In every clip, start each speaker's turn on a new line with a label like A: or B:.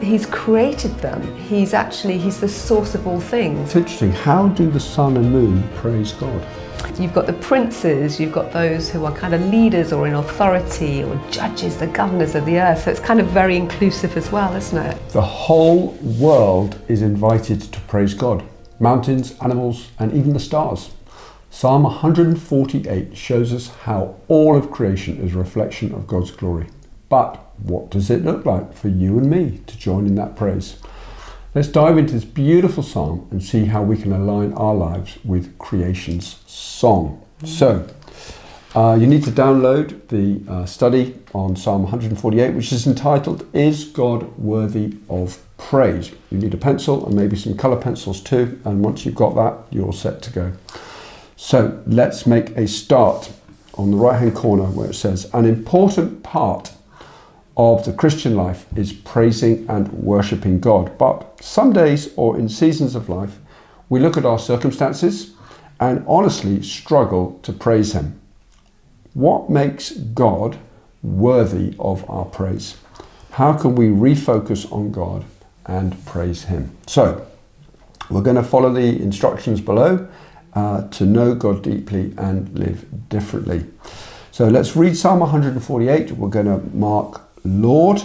A: he's created them. He's the source of all things.
B: It's interesting. How do the sun and moon praise God?
A: You've got the princes, you've got those who are kind of leaders or in authority or judges, the governors of the earth. So it's kind of very inclusive as well, isn't it?
B: The whole world is invited to praise God. Mountains, animals, and even the stars. Psalm 148 shows us how all of creation is a reflection of God's glory. But what does it look like for you and me to join in that praise? Let's dive into this beautiful psalm and see how we can align our lives with creation's song. So, you need to download the study on Psalm 148, which is entitled, Is God Worthy of Praise? You need a pencil and maybe some colour pencils too, and once you've got that, you're all set to go. So, let's make a start on the right-hand corner where it says, an important part of the Christian life is praising and worshipping God. But some days or in seasons of life, we look at our circumstances and honestly struggle to praise Him. What makes God worthy of our praise? How can we refocus on God and praise Him? So, we're going to follow the instructions below to know God deeply and live differently. So let's read Psalm 148. We're going to mark Lord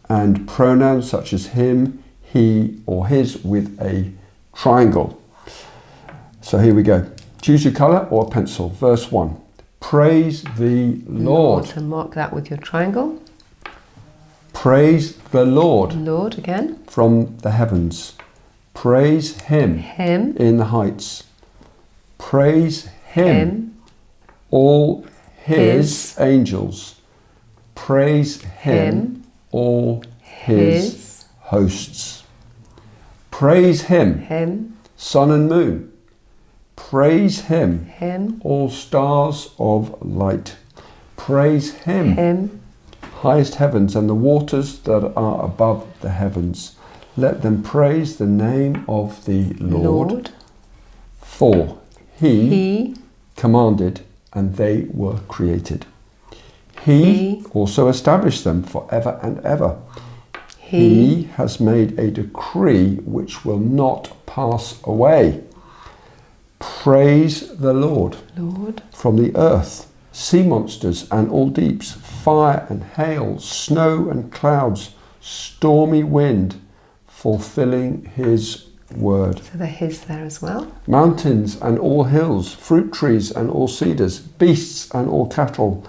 B: and pronouns such as him, he, or his with a triangle. So here we go. Choose your colour or a pencil. Verse 1. Praise the Lord.
A: So mark that with your triangle.
B: Praise the Lord.
A: Lord again.
B: From the heavens. Praise Him.
A: Him.
B: In the heights. Praise Him. All His angels. Praise Him, all His hosts. Praise Him, sun and moon. Praise Him, all stars of light. Praise Him, highest heavens and the waters that are above the heavens. Let them praise the name of the Lord. For He commanded and they were created. He also established them forever and ever. He has made a decree which will not pass away. Praise the Lord. From the earth, sea monsters and all deeps, fire and hail, snow and clouds, stormy wind, fulfilling His word.
A: So the His there as well.
B: Mountains and all hills, fruit trees and all cedars, beasts and all cattle,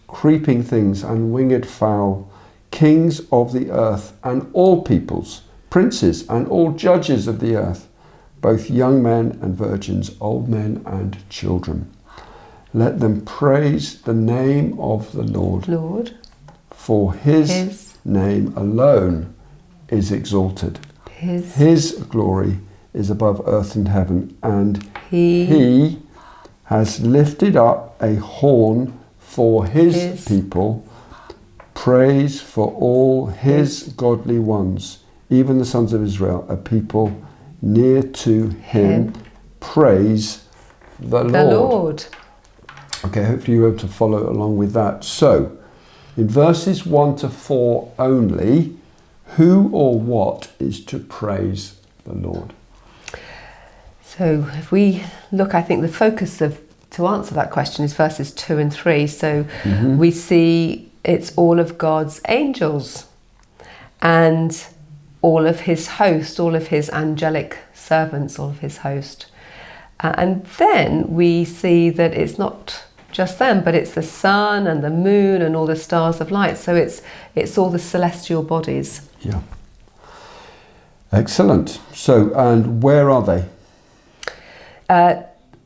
B: creeping things and winged fowl, kings of the earth and all peoples, princes and all judges of the earth, both young men and virgins, old men and children. Let them praise the name of the Lord. For His name alone is exalted. His glory is above earth and heaven, and He has lifted up a horn for His people, praise for all His godly ones, even the sons of Israel, a people near to Him. Praise the Lord. Okay, hopefully you're able to follow along with that. So, in verses 1 to 4 only, who or what is to praise the Lord?
A: So if we look, I think the focus to answer that question is verses 2 and 3. So we see it's all of God's angels and all of His host, all of His angelic servants, all of His host. And then we see that it's not just them, but it's the sun and the moon and all the stars of light. So it's all the celestial bodies.
B: Yeah. Excellent. So, and where are they?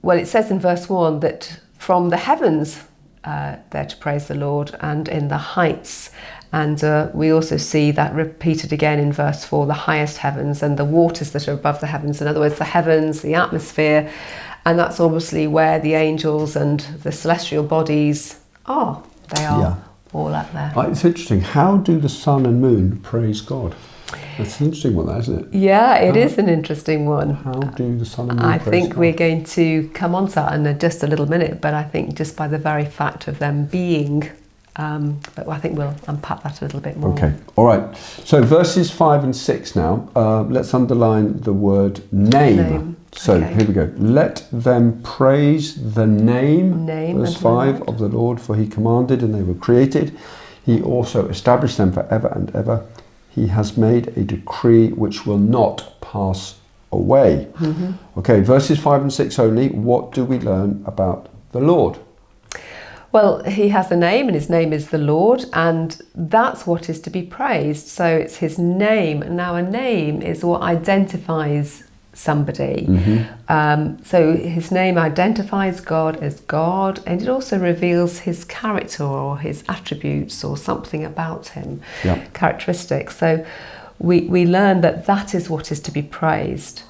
A: Well, it says in verse 1 that from the heavens they're to praise the Lord, and in the heights. And we also see that repeated again in verse 4, the highest heavens and the waters that are above the heavens. In other words, the heavens, the atmosphere, and that's obviously where the angels and the celestial bodies are. They are all up there.
B: It's interesting. How do the sun and moon praise God? That's an interesting one, isn't it?
A: Yeah, it is an interesting one.
B: How do the sun and moon
A: I
B: praise
A: think
B: God?
A: we're going to come on to that in just a little minute, but I think just by the very fact of them being But I think we'll unpack that a little bit more.
B: Okay, all right. So verses 5 and 6 now. Let's underline the word name. So
A: Okay.
B: here we go. Let them praise the name, verse
A: of the
B: 5,
A: Lord.
B: of the Lord, for he commanded and they were created. He also established them forever and ever. He has made a decree which will not pass away. Okay, verses 5 and 6 only. What do we learn about the Lord?
A: Well, he has a name, and his name is the Lord, and that's what is to be praised. So it's his name. Now, a name is what identifies somebody. So his name identifies God as God, and it also reveals his character or his attributes or something about him, characteristics. So we learn that is what is to be praised.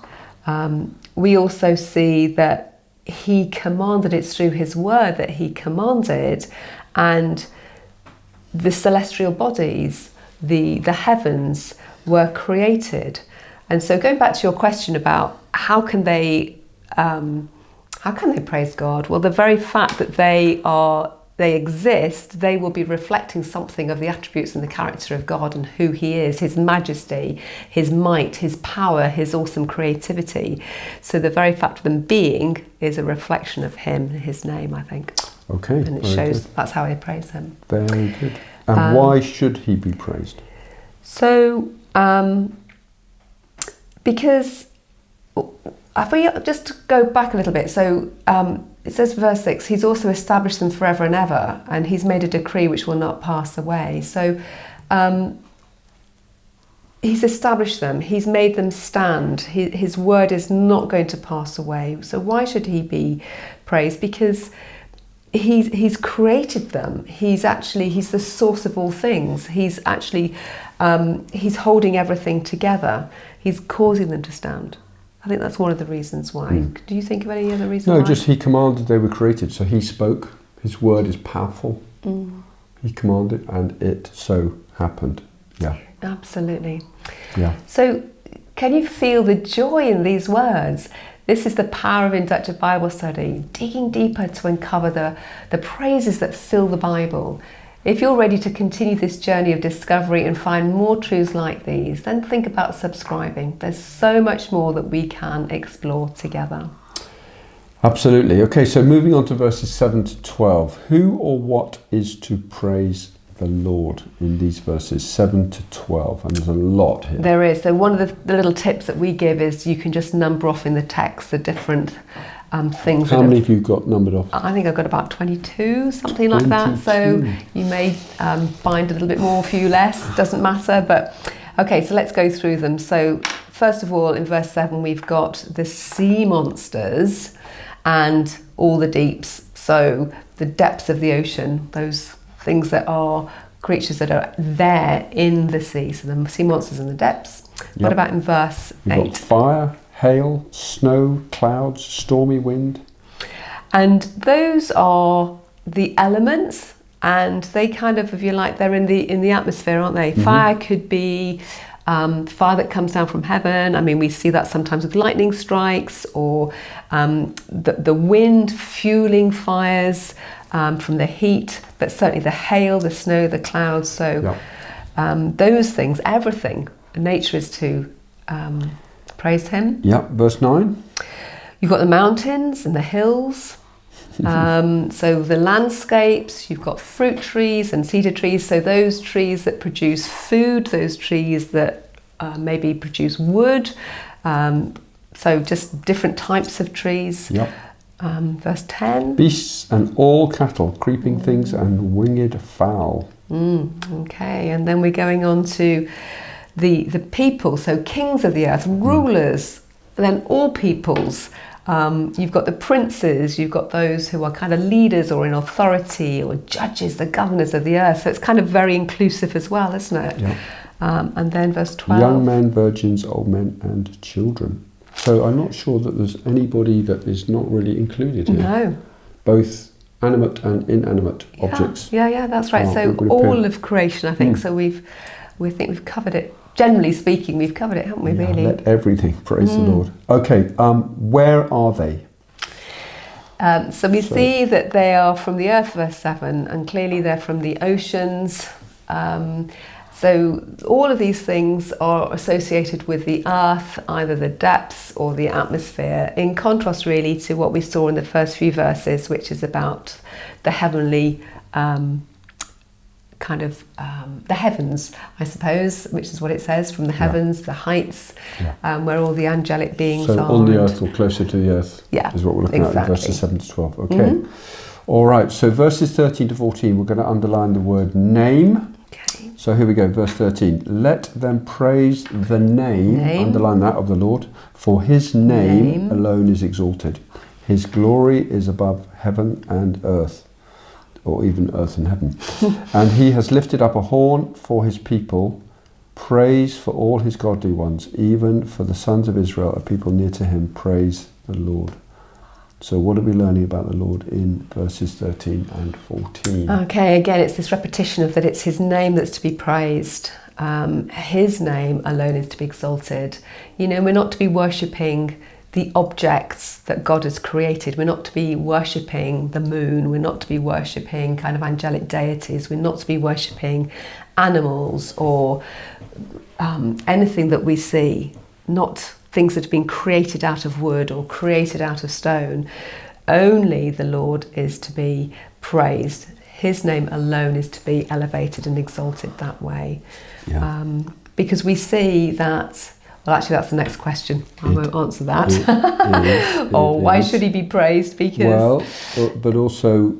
A: We also see that he commanded, it's through his word that he commanded, and the celestial bodies, the heavens were created. And so going back to your question about how can they praise God? Well, the very fact that they exist, they will be reflecting something of the attributes and the character of God and who he is, his majesty, his might, his power, his awesome creativity. So the very fact of them being is a reflection of him, his name, I think.
B: Okay.
A: And it shows that's how they praise him.
B: Very good. And why should he be praised?
A: So, because if we just go back a little bit, so it says verse 6, he's also established them forever and ever, and he's made a decree which will not pass away. So he's established them, he's made them stand, his word is not going to pass away. So why should he be praised? Because he's created them. He's the source of all things. He's actually he's holding everything together. He's causing them to stand. I think that's one of the reasons why. Do you think of any other reason why?
B: No, just he commanded, they were created. So he spoke. His word is powerful. He commanded and it so happened. Yeah.
A: Absolutely.
B: Yeah.
A: So can you feel the joy in these words? This is the power of inductive Bible study, digging deeper to uncover the praises that fill the Bible. If you're ready to continue this journey of discovery and find more truths like these, then think about subscribing. There's so much more that we can explore together.
B: Absolutely. Okay, so moving on to verses 7 to 12. Who or what is to praise the Lord in these verses 7 to 12? And there's a lot here.
A: There is. So one of the little tips that we give is you can just number off in the text the different things.
B: How many have you got numbered off?
A: I think I've got about 22, something like that. So you may find a little bit more, a few less, doesn't matter. But okay, so let's go through them. So first of all, in verse 7, we've got the sea monsters and all the deeps. So the depths of the ocean, those things that are creatures that are there in the sea. So the sea monsters in the depths. What about in verse 8?
B: You've got fire, hail, snow, clouds, stormy wind.
A: And those are the elements, and they kind of, if you like, they're in the atmosphere, aren't they? Fire could be fire that comes down from heaven. I mean, we see that sometimes with lightning strikes, or the wind fueling fires from the heat, but certainly the hail, the snow, the clouds. So those things, everything, nature is to praise him.
B: Yeah, verse 9.
A: You've got the mountains and the hills. So the landscapes, you've got fruit trees and cedar trees. So those trees that produce food, those trees that maybe produce wood. So just different types of trees.
B: Yep.
A: Verse 10.
B: Beasts and all cattle, creeping things and winged fowl.
A: Okay, and then we're going on to the people. So kings of the earth, rulers, then all peoples. You've got the princes, you've got those who are kind of leaders or in authority, or judges, the governors of the earth. So it's kind of very inclusive as well, isn't it?
B: Yeah.
A: And then verse 12.
B: Young men, virgins, old men and children. So I'm not sure that there's anybody that is not really included here.
A: No.
B: Both animate and inanimate objects.
A: Yeah, that's right. So all of creation, I think. So we think we've covered it. Generally speaking, we've covered it, haven't we, really?
B: Let everything praise the Lord. Okay, where are they?
A: So we see that they are from the earth, verse 7, and clearly they're from the oceans. So all of these things are associated with the earth, either the depths or the atmosphere, in contrast really to what we saw in the first few verses, which is about the heavenly the heavens, I suppose, which is what it says, from the heavens, the heights, where all the angelic beings are.
B: So on the earth or closer to the earth is what we're looking at in verses 7 to 12. Okay. Mm-hmm. All right, so verses 13 to 14, we're going to underline the word name. Okay. So here we go, verse 13. Let them praise the name, underline that, of the Lord, for his name alone is exalted. His glory is above heaven and earth, or even earth and heaven. And he has lifted up a horn for his people, praise for all his godly ones, even for the sons of Israel, a people near to him, praise the Lord. So what are we learning about the Lord in verses 13 and 14?
A: Okay, again, it's this repetition of that it's his name that's to be praised. His name alone is to be exalted. You know, we're not to be worshipping the objects that God has created. We're not to be worshipping the moon. We're not to be worshipping kind of angelic deities. We're not to be worshipping animals or anything that we see, not things that have been created out of wood or created out of stone. Only the Lord is to be praised. His name alone is to be elevated and exalted that way. Yeah. Because we see that. Well, actually, that's the next question. I won't answer that. Why should he be praised? Because
B: but also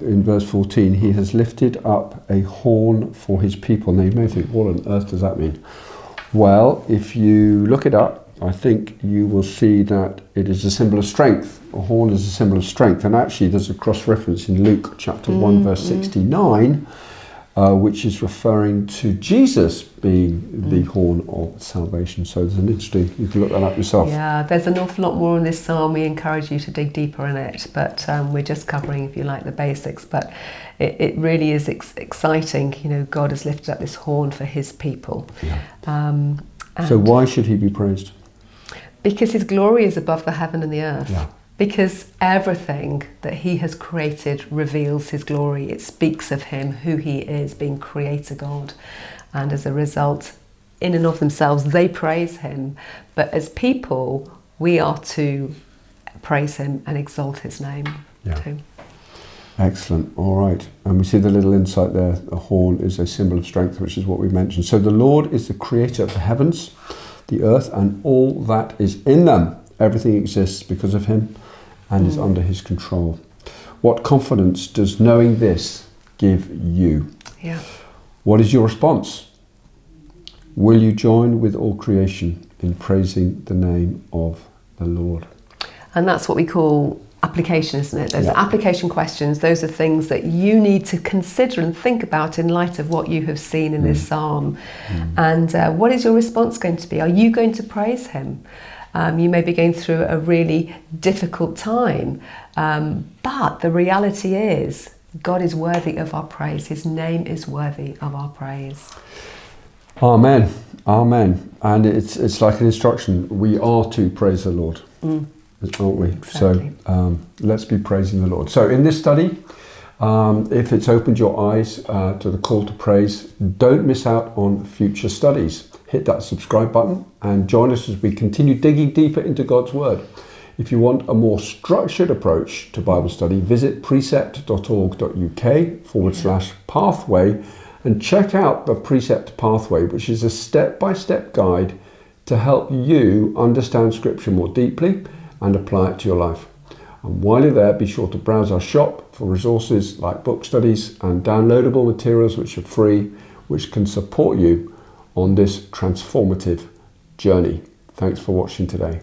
B: in verse 14, he has lifted up a horn for his people. Now, you may think, what on earth does that mean? Well, if you look it up, I think you will see that it is a symbol of strength. A horn is a symbol of strength. And actually, there's a cross-reference in Luke chapter 1, verse 69, which is referring to Jesus being the horn of salvation. So there's an interesting, you can look that up yourself.
A: Yeah, there's an awful lot more in this psalm. We encourage you to dig deeper in it, but we're just covering, if you like, the basics. But it really is exciting. You know, God has lifted up this horn for his people. Yeah.
B: So why should he be praised?
A: Because his glory is above the heaven and the earth. Yeah. Because everything that he has created reveals his glory. It speaks of him, who he is, being creator God. And as a result, in and of themselves, they praise him. But as people, we are to praise him and exalt his name too.
B: Excellent. All right. And we see the little insight there. The horn is a symbol of strength, which is what we mentioned. So the Lord is the creator of the heavens, the earth, and all that is in them. Everything exists because of him and is under his control. What confidence does knowing this give you?
A: Yeah.
B: What is your response? Will you join with all creation in praising the name of the Lord?
A: And that's what we call application, isn't it? Those application questions. Those are things that you need to consider and think about in light of what you have seen in this psalm. And what is your response going to be? Are you going to praise him? You may be going through a really difficult time, but the reality is God is worthy of our praise. His name is worthy of our praise.
B: Amen. Amen. And it's like an instruction. We are to praise the Lord, aren't we? Exactly. So let's be praising the Lord. So in this study, if it's opened your eyes to the call to praise, don't miss out on future studies. Hit that subscribe button and join us as we continue digging deeper into God's Word. If you want a more structured approach to Bible study, visit precept.org.uk/pathway and check out the Precept Pathway, which is a step-by-step guide to help you understand Scripture more deeply and apply it to your life. And while you're there, be sure to browse our shop for resources like book studies and downloadable materials which are free, which can support you on this transformative journey. Thanks for watching today.